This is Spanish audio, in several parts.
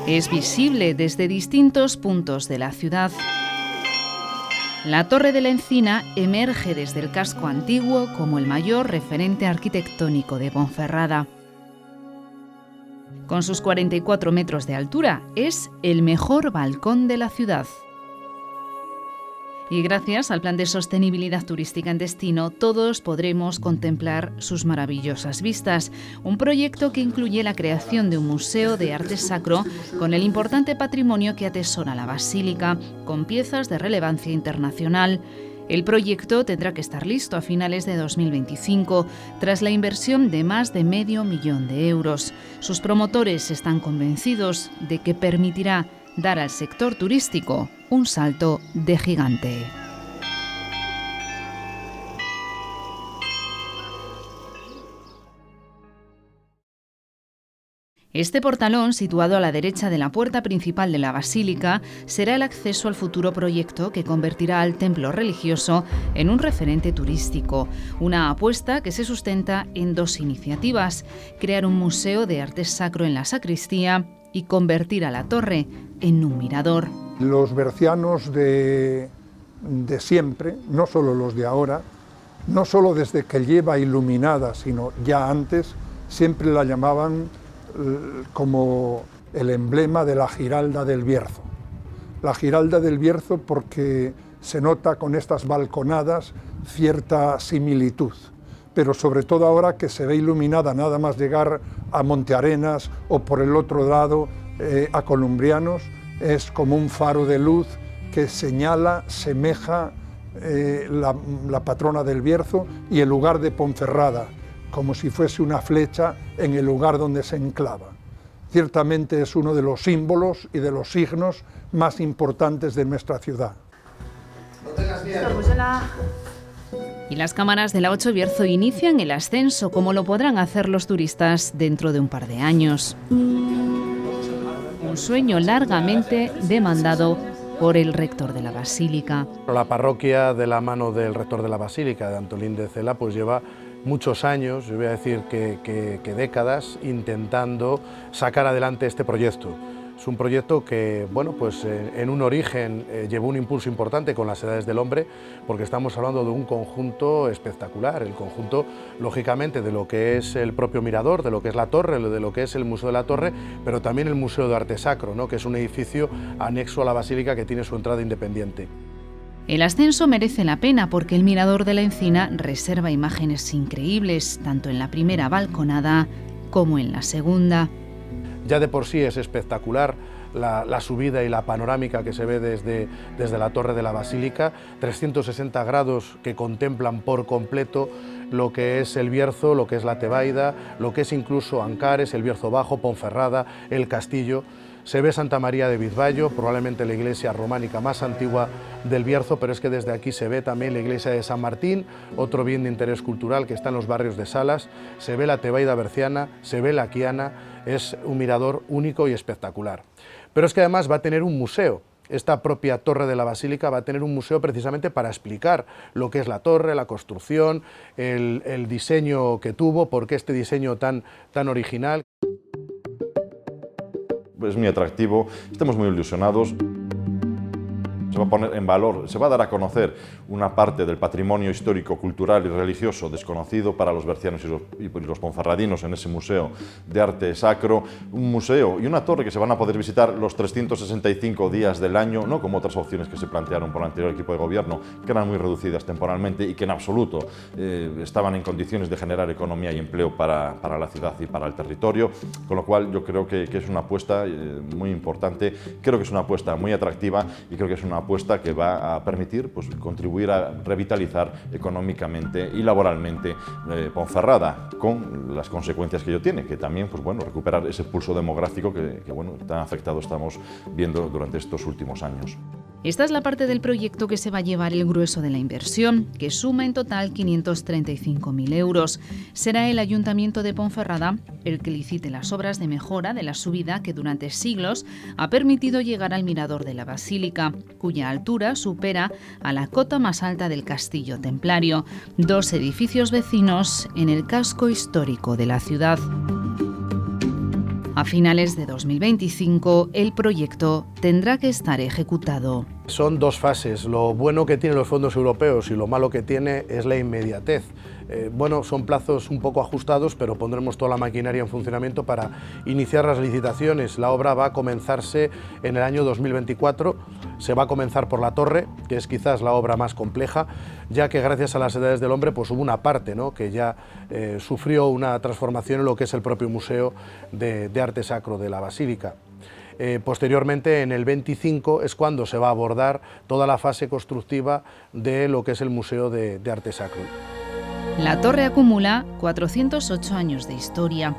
Es visible desde distintos puntos de la ciudad. La Torre de la Encina emerge desde el casco antiguo como el mayor referente arquitectónico de Ponferrada. Con sus 44 metros de altura, es el mejor balcón de la ciudad. Y gracias al Plan de Sostenibilidad Turística en Destino, todos podremos contemplar sus maravillosas vistas. Un proyecto que incluye la creación de un museo de arte sacro con el importante patrimonio que atesora la basílica, con piezas de relevancia internacional. El proyecto tendrá que estar listo a finales de 2025, tras la inversión de más de $500.000 de euros. Sus promotores están convencidos de que permitirá dar al sector turístico un salto de gigante. Este portalón, situado a la derecha de la puerta principal de la basílica, será el acceso al futuro proyecto que convertirá al templo religioso en un referente turístico. Una apuesta que se sustenta en dos iniciativas: crear un museo de arte sacro en la sacristía y convertir a la torre en un mirador. Los bercianos de siempre, no solo los de ahora, no solo desde que lleva iluminada, sino ya antes, siempre la llamaban como el emblema de la Giralda del Bierzo. La Giralda del Bierzo porque se nota con estas balconadas cierta similitud, pero sobre todo ahora que se ve iluminada nada más llegar a Montearenas o por el otro lado a Columbrianos, es como un faro de luz que señala, semeja la patrona del Bierzo y el lugar de Ponferrada, como si fuese una flecha en el lugar donde se enclava. Ciertamente es uno de los símbolos y de los signos más importantes de nuestra ciudad. Y las cámaras de la 8 Bierzo inician el ascenso, como lo podrán hacer los turistas dentro de un par de años. Un sueño largamente demandado por el rector de la Basílica. La parroquia, de la mano del rector de la Basílica, de Antolín de Cela, pues lleva muchos años, yo voy a decir que décadas, intentando sacar adelante este proyecto. Es un proyecto que, bueno, pues en un origen llevó un impulso importante con las Edades del Hombre, porque estamos hablando de un conjunto espectacular, el conjunto, lógicamente, de lo que es el propio mirador, de lo que es la torre, de lo que es el Museo de la Torre, pero también el Museo de Arte Sacro, ¿no?, que es un edificio anexo a la Basílica que tiene su entrada independiente. El ascenso merece la pena porque el Mirador de la Encina reserva imágenes increíbles, tanto en la primera balconada como en la segunda. Ya de por sí es espectacular la subida y la panorámica que se ve desde la torre de la Basílica, 360 grados que contemplan por completo lo que es el Bierzo, lo que es la Tebaida, lo que es incluso Ancares, el Bierzo Bajo, Ponferrada, el Castillo. Se ve Santa María de Bizballo, probablemente la iglesia románica más antigua del Bierzo, pero es que desde aquí se ve también la iglesia de San Martín, otro bien de interés cultural que está en los barrios de Salas, se ve la Tebaida berciana, se ve la Quiana, es un mirador único y espectacular. Pero es que además va a tener un museo. Esta propia torre de la Basílica va a tener un museo precisamente para explicar lo que es la torre, la construcción, el diseño que tuvo, por qué este diseño tan original. Es muy atractivo, estamos muy ilusionados. Se va a poner en valor, se va a dar a conocer una parte del patrimonio histórico, cultural y religioso desconocido para los bercianos y los ponferradinos en ese museo de arte sacro, un museo y una torre que se van a poder visitar los 365 días del año, no como otras opciones que se plantearon por el anterior equipo de gobierno, que eran muy reducidas temporalmente y que en absoluto estaban en condiciones de generar economía y empleo para la ciudad y para el territorio, con lo cual yo creo que es una apuesta muy importante, creo que es una apuesta muy atractiva y creo que es una apuesta que va a permitir pues, contribuir a revitalizar económicamente y laboralmente Ponferrada, con las consecuencias que ello tiene, que también pues, bueno, recuperar ese pulso demográfico que bueno, tan afectado estamos viendo durante estos últimos años. Esta es la parte del proyecto que se va a llevar el grueso de la inversión, que suma en total 535.000 euros. Será el Ayuntamiento de Ponferrada el que licite las obras de mejora de la subida que durante siglos ha permitido llegar al mirador de la Basílica, cuya altura supera a la cota más alta del Castillo Templario, 2 edificios vecinos en el casco histórico de la ciudad. A finales de 2025, el proyecto tendrá que estar ejecutado. Son dos fases. Lo bueno que tienen los fondos europeos y lo malo que tiene es la inmediatez. Bueno, son plazos un poco ajustados, pero pondremos toda la maquinaria en funcionamiento para iniciar las licitaciones. La obra va a comenzarse en el año 2024. Se va a comenzar por la torre, que es quizás la obra más compleja, ya que gracias a las edades del hombre pues hubo una parte, ¿no?, que ya sufrió una transformación en lo que es el propio Museo de Arte Sacro de la Basílica. Posteriormente, en el 25, es cuando se va a abordar toda la fase constructiva de lo que es el Museo de Arte Sacro. La torre acumula 408 años de historia.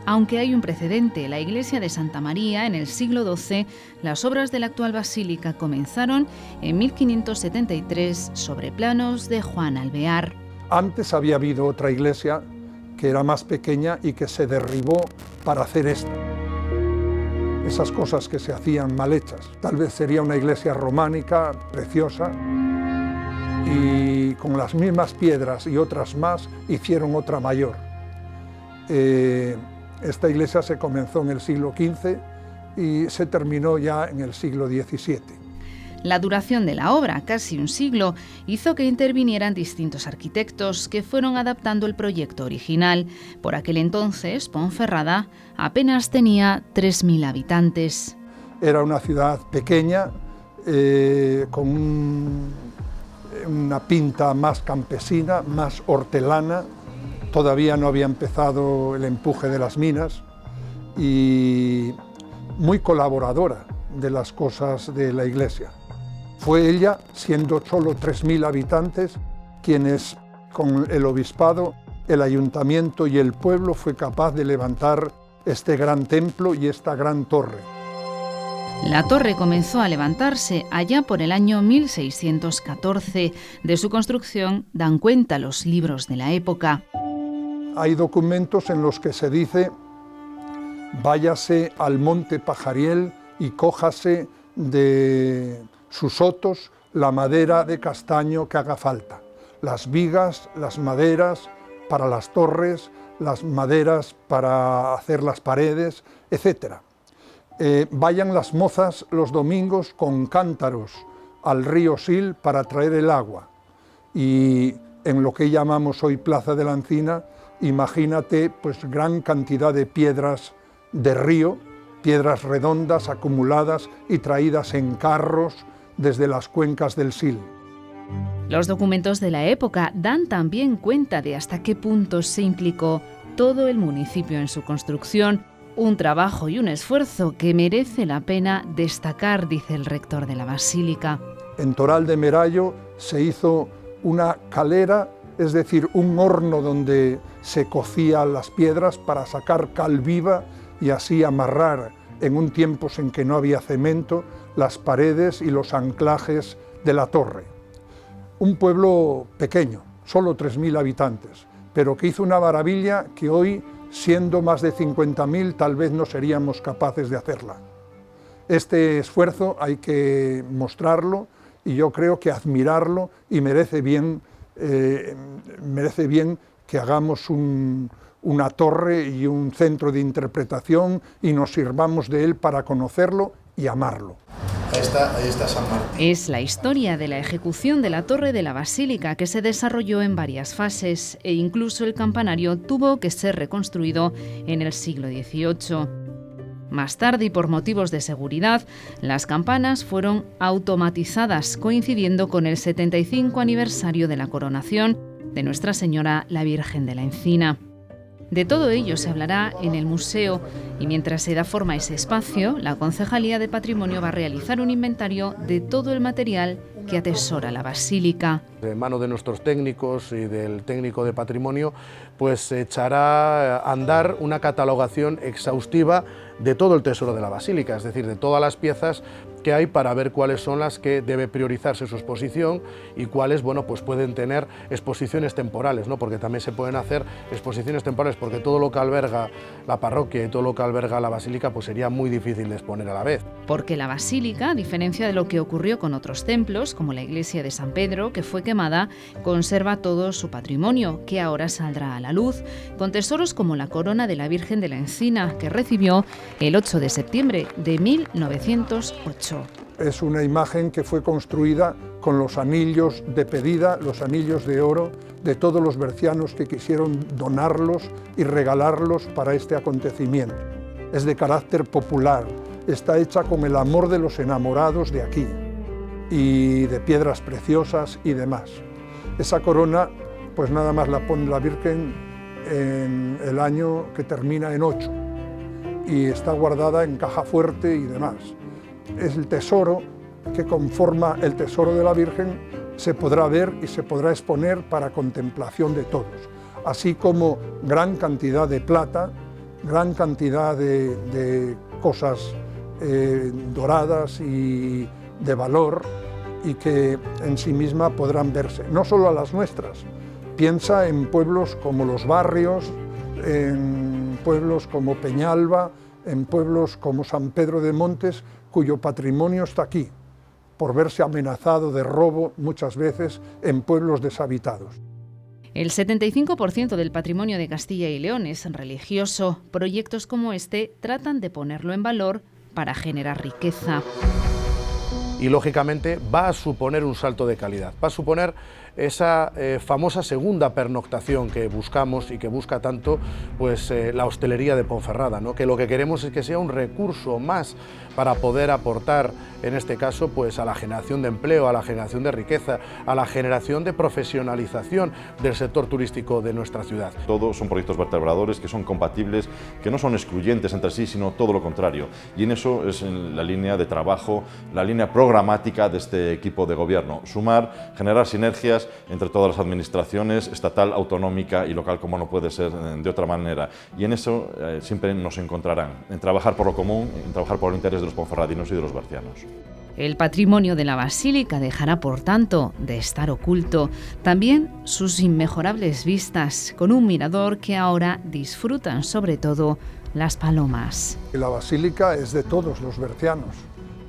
Aunque hay un precedente, la iglesia de Santa María, en el siglo XII, las obras de la actual basílica comenzaron en 1573 sobre planos de Juan Alvear. Antes había habido otra iglesia que era más pequeña y que se derribó para hacer esto. Esas cosas que se hacían mal hechas. Tal vez sería una iglesia románica, preciosa, y con las mismas piedras y otras más hicieron otra mayor. Esta iglesia se comenzó en el siglo XV y se terminó ya en el siglo XVII. La duración de la obra, casi un siglo, hizo que intervinieran distintos arquitectos que fueron adaptando el proyecto original. Por aquel entonces, Ponferrada apenas tenía 3.000 habitantes. Era una ciudad pequeña, con una pinta más campesina, más hortelana. Todavía no había empezado el empuje de las minas y muy colaboradora de las cosas de la iglesia. Fue ella, siendo solo 3.000 habitantes, quienes con el obispado, el ayuntamiento y el pueblo fue capaz de levantar este gran templo y esta gran torre. La torre comenzó a levantarse allá por el año 1614. De su construcción dan cuenta los libros de la época. Hay documentos en los que se dice: váyase al monte Pajariel y cójase de sus sotos la madera de castaño que haga falta. Las vigas, las maderas para las torres, las maderas para hacer las paredes, etc. Vayan las mozas los domingos con cántaros al río Sil para traer el agua. Y en lo que llamamos hoy Plaza de la Encina, imagínate pues gran cantidad de piedras de río, piedras redondas acumuladas y traídas en carros desde las cuencas del Sil. Los documentos de la época dan también cuenta de hasta qué punto se implicó todo el municipio en su construcción. Un trabajo y un esfuerzo que merece la pena destacar, dice el rector de la Basílica. En Toral de Merayo se hizo una calera, es decir, un horno donde se cocían las piedras para sacar cal viva y así amarrar en un tiempo en que no había cemento las paredes y los anclajes de la torre. Un pueblo pequeño, solo 3.000 habitantes, pero que hizo una maravilla que hoy, siendo más de 50.000, tal vez no seríamos capaces de hacerla. Este esfuerzo hay que mostrarlo y yo creo que admirarlo, y merece bien que hagamos una torre y un centro de interpretación y nos sirvamos de él para conocerlo y amarlo. Ahí está San Martín. Es la historia de la ejecución de la torre de la Basílica, que se desarrolló en varias fases e incluso el campanario tuvo que ser reconstruido en el siglo XVIII. Más tarde, y por motivos de seguridad, las campanas fueron automatizadas, coincidiendo con el 75 aniversario de la coronación de Nuestra Señora la Virgen de la Encina. De todo ello se hablará en el museo, y mientras se da forma a ese espacio, la Concejalía de Patrimonio va a realizar un inventario de todo el material que atesora la basílica. De mano de nuestros técnicos y del técnico de patrimonio, pues se echará a andar una catalogación exhaustiva de todo el tesoro de la basílica, es decir, de todas las piezas que hay para ver cuáles son las que debe priorizarse su exposición y cuáles, bueno, pues pueden tener exposiciones temporales, ¿no? Porque también se pueden hacer exposiciones temporales, porque todo lo que alberga la parroquia y todo lo que alberga la basílica pues sería muy difícil de exponer a la vez. Porque la basílica, a diferencia de lo que ocurrió con otros templos, como la iglesia de San Pedro, que fue quemada, conserva todo su patrimonio, que ahora saldrá a la luz, con tesoros como la corona de la Virgen de la Encina, que recibió el 8 de septiembre de 1908. Es una imagen que fue construida con los anillos de pedida, los anillos de oro de todos los bercianos que quisieron donarlos y regalarlos para este acontecimiento. Es de carácter popular, está hecha con el amor de los enamorados de aquí y de piedras preciosas y demás. Esa corona, pues nada más la pone la Virgen en el año que termina en 8 y está guardada en caja fuerte y demás. Es el tesoro que conforma el tesoro de la Virgen, se podrá ver y se podrá exponer para contemplación de todos, así como gran cantidad de plata, gran cantidad de cosas doradas y de valor y que en sí misma podrán verse, no solo a las nuestras. Piensa en pueblos como Los Barrios, en pueblos como Peñalba, en pueblos como San Pedro de Montes, cuyo patrimonio está aquí, por verse amenazado de robo muchas veces en pueblos deshabitados. El 75% del patrimonio de Castilla y León es religioso. Proyectos como este tratan de ponerlo en valor para generar riqueza. Y lógicamente va a suponer un salto de calidad, va a suponer esa famosa segunda pernoctación que buscamos y que busca tanto pues, la hostelería de Ponferrada, ¿no? Que lo que queremos es que sea un recurso más para poder aportar, en este caso, pues, a la generación de empleo, a la generación de riqueza, a la generación de profesionalización del sector turístico de nuestra ciudad. Todos son proyectos vertebradores que son compatibles, que no son excluyentes entre sí, sino todo lo contrario. Y en eso es en la línea de trabajo, la línea programática de este equipo de gobierno. Sumar, generar sinergias entre todas las administraciones, estatal, autonómica y local, como no puede ser de otra manera. Y en eso siempre nos encontrarán, en trabajar por lo común, en trabajar por el interés de los ponferradinos y de los bercianos. El patrimonio de la basílica dejará, por tanto, de estar oculto. También sus inmejorables vistas, con un mirador que ahora disfrutan sobre todo las palomas. La basílica es de todos los bercianos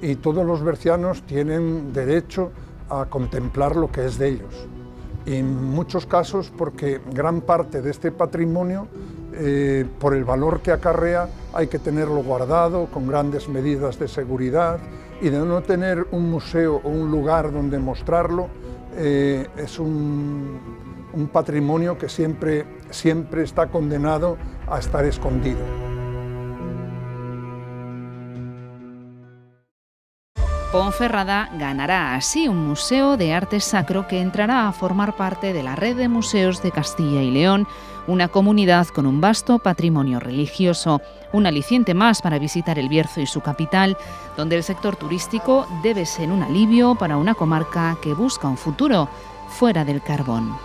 y todos los bercianos tienen derecho a contemplar lo que es de ellos. Y en muchos casos porque gran parte de este patrimonio, por el valor que acarrea, hay que tenerlo guardado con grandes medidas de seguridad, y de no tener un museo o un lugar donde mostrarlo, es un patrimonio que siempre está condenado a estar escondido. Ponferrada ganará así un museo de arte sacro que entrará a formar parte de la red de museos de Castilla y León, una comunidad con un vasto patrimonio religioso, un aliciente más para visitar el Bierzo y su capital, donde el sector turístico debe ser un alivio para una comarca que busca un futuro fuera del carbón.